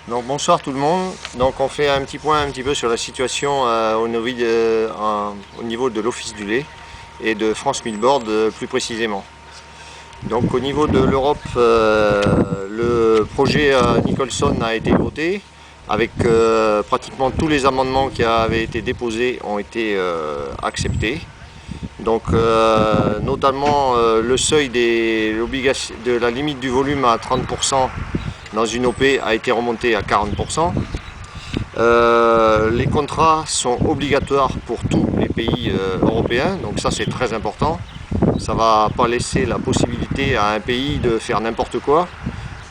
Donc bonsoir tout le monde. Donc on fait un petit point un petit peu sur la situation au niveau de l'Office du lait et de France Milbord plus précisément. Donc au niveau de l'Europe, le projet Nicholson a été voté avec pratiquement tous les amendements qui avaient été déposés ont été acceptés. Donc notamment le seuil de la limite du volume à 30% dans une OP a été remonté à 40%. Les contrats sont obligatoires pour tous les pays européens, donc ça c'est très important. Ça ne va pas laisser la possibilité à un pays de faire n'importe quoi.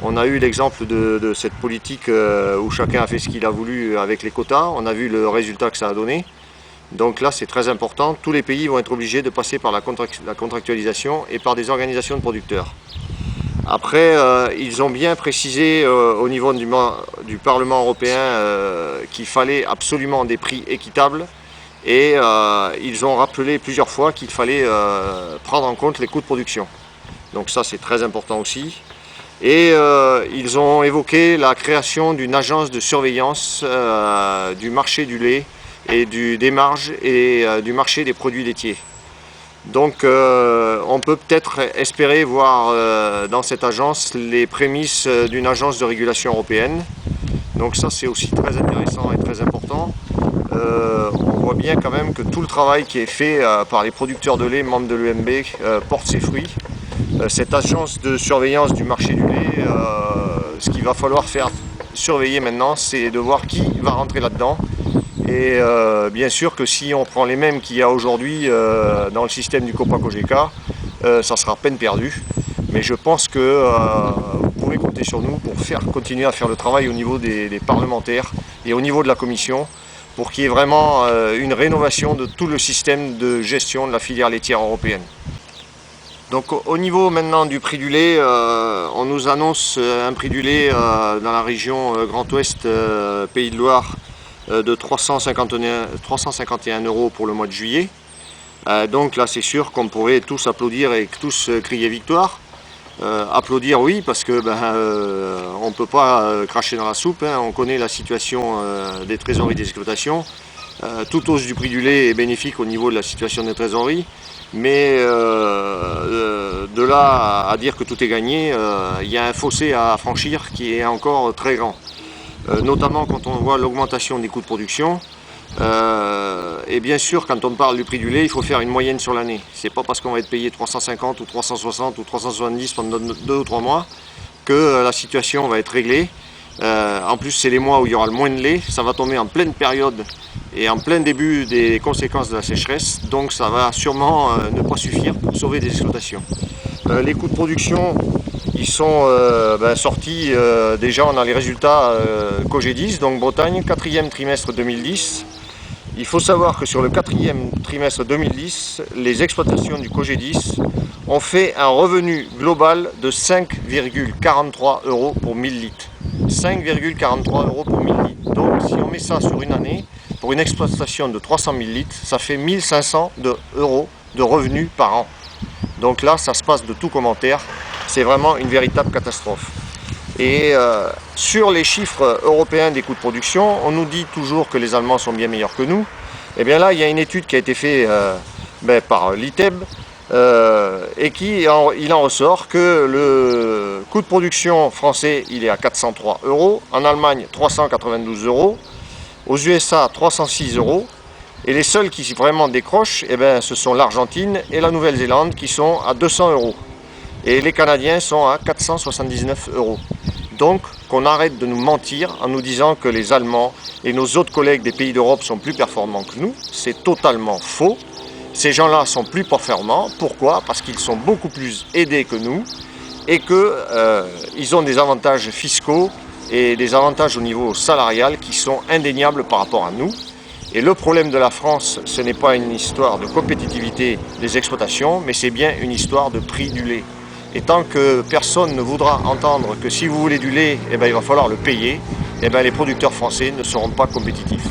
On a eu l'exemple de cette politique où chacun a fait ce qu'il a voulu avec les quotas. On a vu le résultat que ça a donné. Donc là c'est très important. Tous les pays vont être obligés de passer par la contractualisation et par des organisations de producteurs. Après, ils ont bien précisé au niveau du Parlement européen qu'il fallait absolument des prix équitables et ils ont rappelé plusieurs fois qu'il fallait prendre en compte les coûts de production. Donc ça c'est très important aussi. Et ils ont évoqué la création d'une agence de surveillance du marché du lait et des marges et du marché des produits laitiers. Donc on peut peut-être espérer voir dans cette agence les prémices d'une agence de régulation européenne. Donc ça c'est aussi très intéressant et très important. On voit bien quand même que tout le travail qui est fait par les producteurs de lait, membres de l'EMB, porte ses fruits. Cette agence de surveillance du marché du lait, ce qu'il va falloir faire surveiller maintenant, c'est de voir qui va rentrer là-dedans. Et bien sûr que si on prend les mêmes qu'il y a aujourd'hui dans le système du Copa-Cogeca, ça sera peine perdue. Mais je pense que vous pourrez compter sur nous pour continuer à faire le travail au niveau des parlementaires et au niveau de la Commission, pour qu'il y ait vraiment une rénovation de tout le système de gestion de la filière laitière européenne. Donc au niveau maintenant du prix du lait, on nous annonce un prix du lait dans la région Grand Ouest, Pays de Loire, de 351 € pour le mois de juillet. Donc là c'est sûr qu'on pourrait tous applaudir et tous crier victoire. Applaudir oui, parce que on ne peut pas cracher dans la soupe, hein. On connaît la situation des trésoreries des exploitations. Toute hausse du prix du lait est bénéfique au niveau de la situation des trésoreries, mais de là à dire que tout est gagné, il y a un fossé à franchir qui est encore très grand. Notamment quand on voit l'augmentation des coûts de production. Et bien sûr, quand on parle du prix du lait, il faut faire une moyenne sur l'année. C'est pas parce qu'on va être payé 350 ou 360 ou 370 pendant 2 ou 3 mois que la situation va être réglée. En plus, c'est les mois où il y aura le moins de lait. Ça va tomber en pleine période et en plein début des conséquences de la sécheresse. Donc ça va sûrement ne pas suffire pour sauver des exploitations. Les coûts de production, ils sont sortis. Déjà, on a les résultats Cogedis, donc Bretagne, 4e trimestre 2010. Il faut savoir que sur le 4e trimestre 2010, les exploitations du Cogedis ont fait un revenu global de 5,43 € pour 1000 litres. 5,43 € pour 1000 litres. Donc si on met ça sur une année, pour une exploitation de 300 000 litres, ça fait 1500 € de revenus par an. Donc là, ça se passe de tout commentaire. C'est vraiment une véritable catastrophe. Et sur les chiffres européens des coûts de production, on nous dit toujours que les Allemands sont bien meilleurs que nous. Et bien là, il y a une étude qui a été faite par l'ITEB et il en ressort que le coût de production français, il est à 403 €, en Allemagne 392 €, aux USA 306 €, et les seuls qui vraiment décrochent, ce sont l'Argentine et la Nouvelle-Zélande qui sont à 200 €. Et les Canadiens sont à 479 €. Donc qu'on arrête de nous mentir en nous disant que les Allemands et nos autres collègues des pays d'Europe sont plus performants que nous. C'est totalement faux. Ces gens-là sont plus performants. Pourquoi? Parce qu'ils sont beaucoup plus aidés que nous et qu'ils ont des avantages fiscaux et des avantages au niveau salarial qui sont indéniables par rapport à nous. Et le problème de la France, ce n'est pas une histoire de compétitivité des exploitations, mais c'est bien une histoire de prix du lait. Et tant que personne ne voudra entendre que si vous voulez du lait, il va falloir le payer, les producteurs français ne seront pas compétitifs.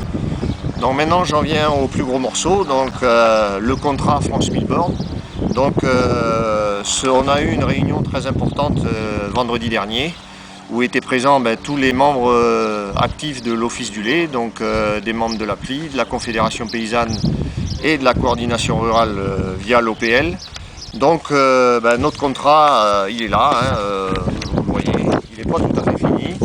Donc maintenant j'en viens au plus gros morceau, donc le contrat France Milbord. Donc on a eu une réunion très importante vendredi dernier, où étaient présents tous les membres actifs de l'Office du lait, donc des membres de l'APLI, de la Confédération paysanne et de la coordination rurale via l'OPL. Donc notre contrat, il est là, vous le voyez, il n'est pas tout à fait fini,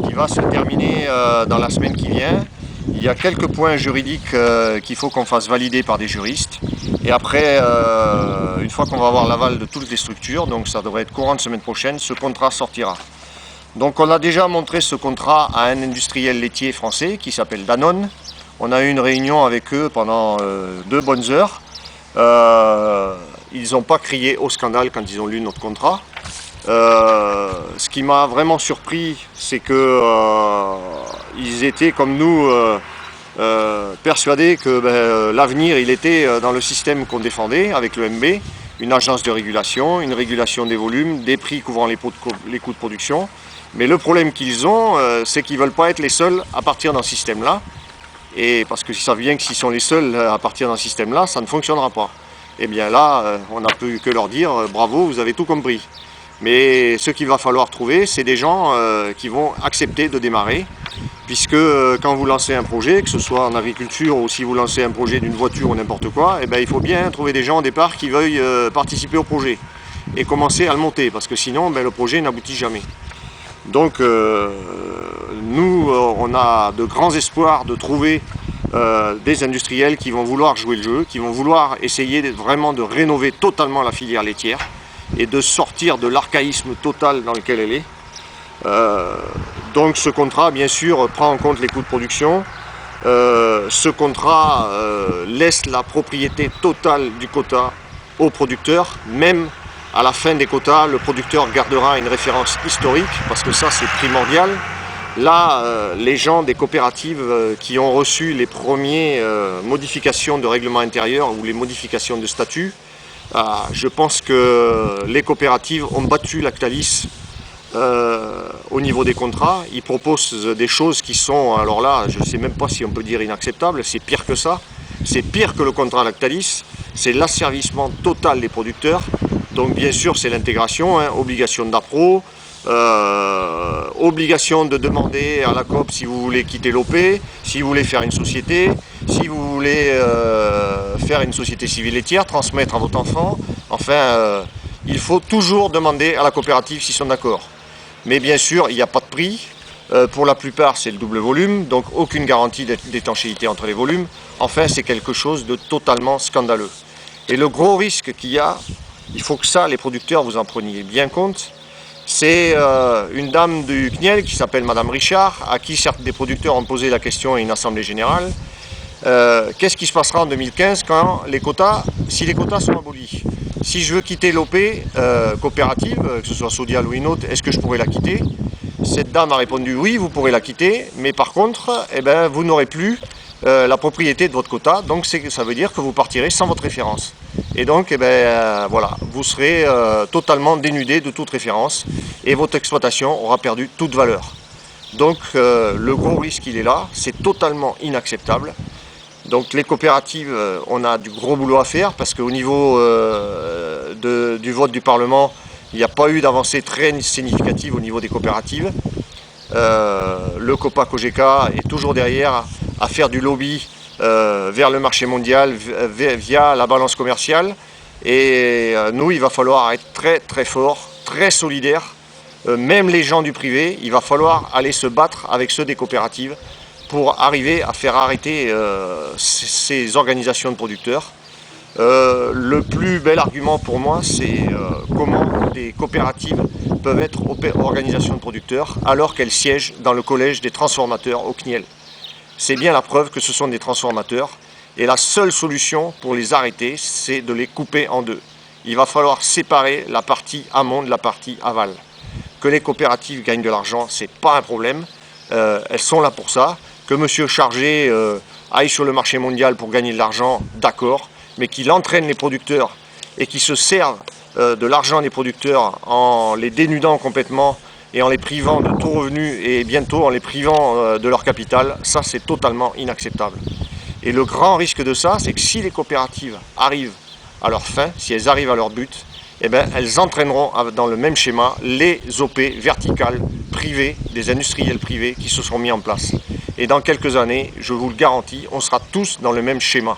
il va se terminer dans la semaine qui vient. Il y a quelques points juridiques qu'il faut qu'on fasse valider par des juristes. Et après, une fois qu'on va avoir l'aval de toutes les structures, donc ça devrait être courant de semaine prochaine, ce contrat sortira. Donc on a déjà montré ce contrat à un industriel laitier français qui s'appelle Danone. On a eu une réunion avec eux pendant 2 bonnes heures. Ils n'ont pas crié au scandale quand ils ont lu notre contrat. Ce qui m'a vraiment surpris, c'est que ils étaient comme nous persuadés que l'avenir il était dans le système qu'on défendait avec le MB, une agence de régulation, une régulation des volumes, des prix couvrant les coûts de production. Mais le problème qu'ils ont, c'est qu'ils ne veulent pas être les seuls à partir d'un système-là. Et parce qu'ils savent bien que s'ils sont les seuls à partir d'un système-là, ça ne fonctionnera pas. Et bien là, on n'a pu que leur dire bravo, vous avez tout compris. Mais ce qu'il va falloir trouver, c'est des gens qui vont accepter de démarrer. Puisque quand vous lancez un projet, que ce soit en agriculture ou si vous lancez un projet d'une voiture ou n'importe quoi, il faut bien trouver des gens au départ qui veuillent participer au projet et commencer à le monter, parce que sinon le projet n'aboutit jamais. Donc nous, on a de grands espoirs de trouver des industriels qui vont vouloir jouer le jeu, qui vont vouloir essayer vraiment de rénover totalement la filière laitière et de sortir de l'archaïsme total dans lequel elle est. Donc ce contrat, bien sûr, prend en compte les coûts de production. Ce contrat laisse la propriété totale du quota aux producteurs. Même à la fin des quotas, le producteur gardera une référence historique, parce que ça c'est primordial. Là, les gens des coopératives qui ont reçu les premières modifications de règlement intérieur ou les modifications de statut, je pense que les coopératives ont battu Lactalis au niveau des contrats. Ils proposent des choses qui sont, alors là, je ne sais même pas si on peut dire inacceptables, c'est pire que ça. C'est pire que le contrat Lactalis, c'est l'asservissement total des producteurs. Donc bien sûr, c'est l'intégration, obligation d'appro, obligation de demander à la COP si vous voulez quitter l'OP, si vous voulez faire une société, si vous voulez faire une société civile laitière, transmettre à votre enfant. Enfin, il faut toujours demander à la coopérative s'ils sont d'accord. Mais bien sûr, il n'y a pas de prix. Pour la plupart, c'est le double volume, donc aucune garantie d'étanchéité entre les volumes. Enfin, c'est quelque chose de totalement scandaleux. Et le gros risque qu'il y a, il faut que ça, les producteurs, vous en preniez bien compte. C'est une dame du CNIEL qui s'appelle Madame Richard, à qui certains des producteurs ont posé la question à une assemblée générale. Qu'est-ce qui se passera en 2015 quand si les quotas sont abolis? Si je veux quitter l'OP coopérative, que ce soit Sodial ou une autre, est-ce que je pourrais la quitter? Cette dame a répondu oui, vous pourrez la quitter, mais par contre, vous n'aurez plus la propriété de votre quota, donc ça veut dire que vous partirez sans votre référence. Et donc, voilà, vous serez totalement dénudé de toute référence et votre exploitation aura perdu toute valeur. Donc, le gros risque, il est là, c'est totalement inacceptable. Donc, les coopératives, on a du gros boulot à faire parce qu'au niveau du vote du Parlement, il n'y a pas eu d'avancée très significative au niveau des coopératives. Le COPA-COGECA est toujours derrière à faire du lobby vers le marché mondial via la balance commerciale. Et nous, il va falloir être très très fort, très solidaire. Même les gens du privé, il va falloir aller se battre avec ceux des coopératives pour arriver à faire arrêter ces organisations de producteurs. Le plus bel argument pour moi, c'est comment des coopératives peuvent être organisations de producteurs alors qu'elles siègent dans le collège des transformateurs au CNIEL. C'est bien la preuve que ce sont des transformateurs et la seule solution pour les arrêter, c'est de les couper en deux. Il va falloir séparer la partie amont de la partie aval. Que les coopératives gagnent de l'argent, c'est pas un problème, elles sont là pour ça. Que monsieur chargé aille sur le marché mondial pour gagner de l'argent, d'accord, mais qu'il entraîne les producteurs et qu'il se serve de l'argent des producteurs en les dénudant complètement et en les privant de tout revenu et bientôt en les privant de leur capital, ça c'est totalement inacceptable. Et le grand risque de ça, c'est que si les coopératives arrivent à leur fin, si elles arrivent à leur but, eh ben, elles entraîneront dans le même schéma les OP verticales privées, des industriels privés qui se seront mis en place. Et dans quelques années, je vous le garantis, on sera tous dans le même schéma.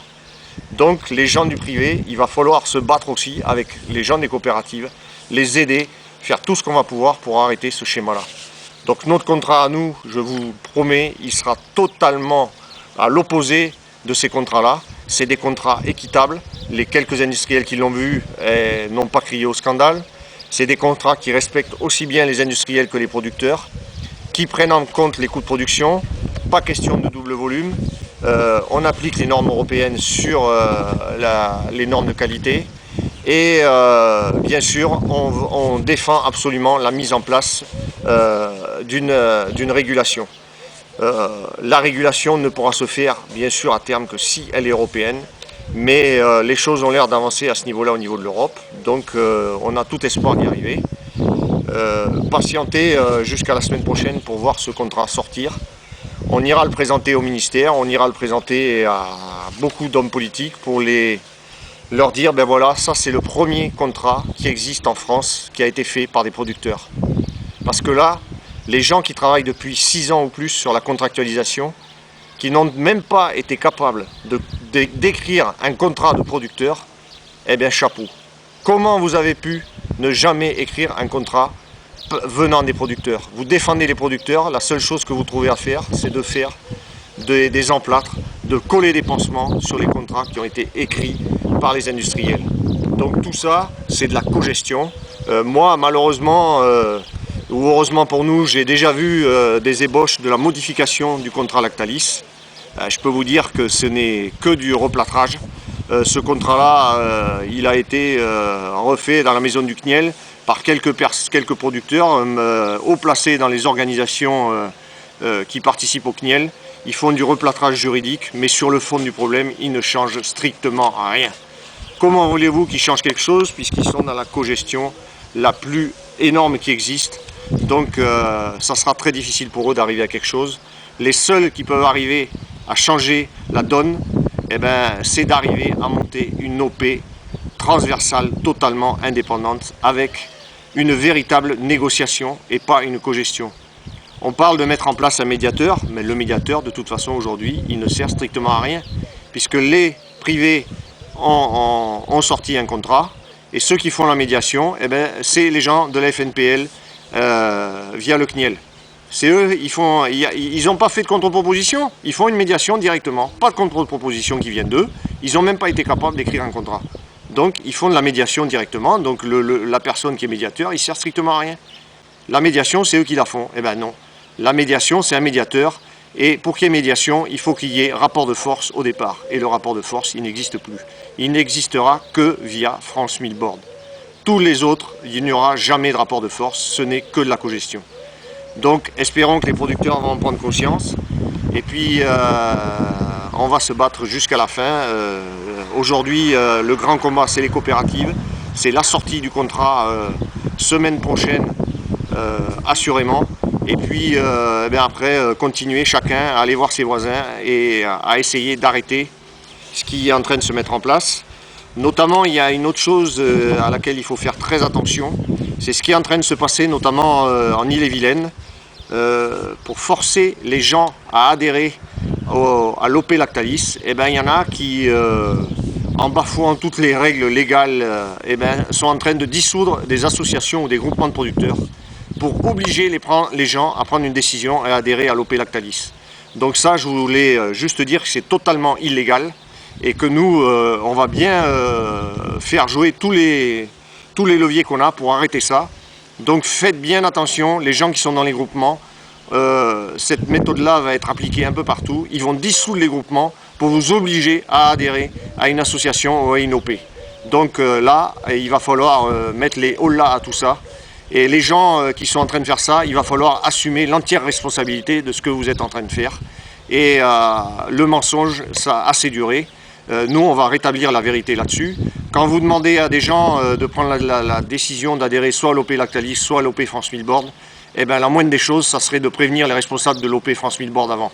Donc les gens du privé, il va falloir se battre aussi avec les gens des coopératives, les aider, faire tout ce qu'on va pouvoir pour arrêter ce schéma-là. Donc notre contrat à nous, je vous promets, il sera totalement à l'opposé de ces contrats-là. C'est des contrats équitables. Les quelques industriels qui l'ont vu n'ont pas crié au scandale. C'est des contrats qui respectent aussi bien les industriels que les producteurs, qui prennent en compte les coûts de production. Pas question de double volume. On applique les normes européennes sur les normes de qualité. Et bien sûr, on défend absolument la mise en place d'une régulation. La régulation ne pourra se faire, bien sûr, à terme que si elle est européenne, mais les choses ont l'air d'avancer à ce niveau-là au niveau de l'Europe, donc on a tout espoir d'y arriver. Patienter jusqu'à la semaine prochaine pour voir ce contrat sortir. On ira le présenter au ministère, on ira le présenter à beaucoup d'hommes politiques pour leur dire, ben voilà, ça c'est le premier contrat qui existe en France, qui a été fait par des producteurs. Parce que là, les gens qui travaillent depuis 6 ans ou plus sur la contractualisation, qui n'ont même pas été capables d'écrire un contrat de producteur, eh bien chapeau. Comment vous avez pu ne jamais écrire un contrat venant des producteurs? Vous défendez les producteurs, la seule chose que vous trouvez à faire, c'est de faire des emplâtres, de coller des pansements sur les contrats qui ont été écrits par les industriels. Donc tout ça, c'est de la cogestion. Moi, malheureusement, ou heureusement pour nous, j'ai déjà vu des ébauches de la modification du contrat Lactalis. Je peux vous dire que ce n'est que du replâtrage. Ce contrat-là, il a été refait dans la maison du CNIEL par quelques producteurs haut placés dans les organisations qui participent au CNIEL. Ils font du replâtrage juridique, mais sur le fond du problème, ils ne changent strictement rien. Comment voulez-vous qu'ils changent quelque chose puisqu'ils sont dans la cogestion la plus énorme qui existe? Donc ça sera très difficile pour eux d'arriver à quelque chose. Les seuls qui peuvent arriver à changer la donne, eh ben, c'est d'arriver à monter une OP transversale totalement indépendante avec une véritable négociation et pas une cogestion. On parle de mettre en place un médiateur, mais le médiateur, de toute façon, aujourd'hui, il ne sert strictement à rien, puisque les privés ont sorti un contrat, et ceux qui font la médiation, eh ben, c'est les gens de la FNPL via le CNIEL. C'est eux, ils n'ont pas fait de contre-proposition, ils font une médiation directement. Pas de contre-proposition qui viennent d'eux, ils n'ont même pas été capables d'écrire un contrat. Donc ils font de la médiation directement, donc la personne qui est médiateur, il ne sert strictement à rien. La médiation, c'est eux qui la font. Eh ben non. La médiation, c'est un médiateur. Et pour qu'il y ait médiation, il faut qu'il y ait rapport de force au départ. Et le rapport de force, il n'existe plus. Il n'existera que via France 1000 Board. Tous les autres, il n'y aura jamais de rapport de force. Ce n'est que de la cogestion. Donc, espérons que les producteurs vont en prendre conscience. Et puis, on va se battre jusqu'à la fin. Aujourd'hui, le grand combat, c'est les coopératives. C'est la sortie du contrat semaine prochaine. Assurément, et puis après continuer chacun à aller voir ses voisins et à essayer d'arrêter ce qui est en train de se mettre en place. Notamment, il y a une autre chose à laquelle il faut faire très attention, c'est ce qui est en train de se passer notamment en Ille-et-Vilaine pour forcer les gens à adhérer à l'OP Lactalis. Et ben, il y en a qui en bafouant toutes les règles légales sont en train de dissoudre des associations ou des groupements de producteurs pour obliger les gens à prendre une décision et à adhérer à l'OP Lactalis. Donc ça, je voulais juste dire que c'est totalement illégal et que nous, on va bien faire jouer tous les leviers qu'on a pour arrêter ça. Donc faites bien attention, les gens qui sont dans les groupements, cette méthode-là va être appliquée un peu partout. Ils vont dissoudre les groupements pour vous obliger à adhérer à une association ou à une OP. Donc là, il va falloir mettre les hollas à tout ça. Et les gens qui sont en train de faire ça, il va falloir assumer l'entière responsabilité de ce que vous êtes en train de faire. Et le mensonge, ça a assez duré. Nous, on va rétablir la vérité là-dessus. Quand vous demandez à des gens de prendre la décision d'adhérer soit à l'OP Lactalis, soit à l'OP France 1000 Board, eh ben, la moindre des choses, ça serait de prévenir les responsables de l'OP France 1000 Board avant.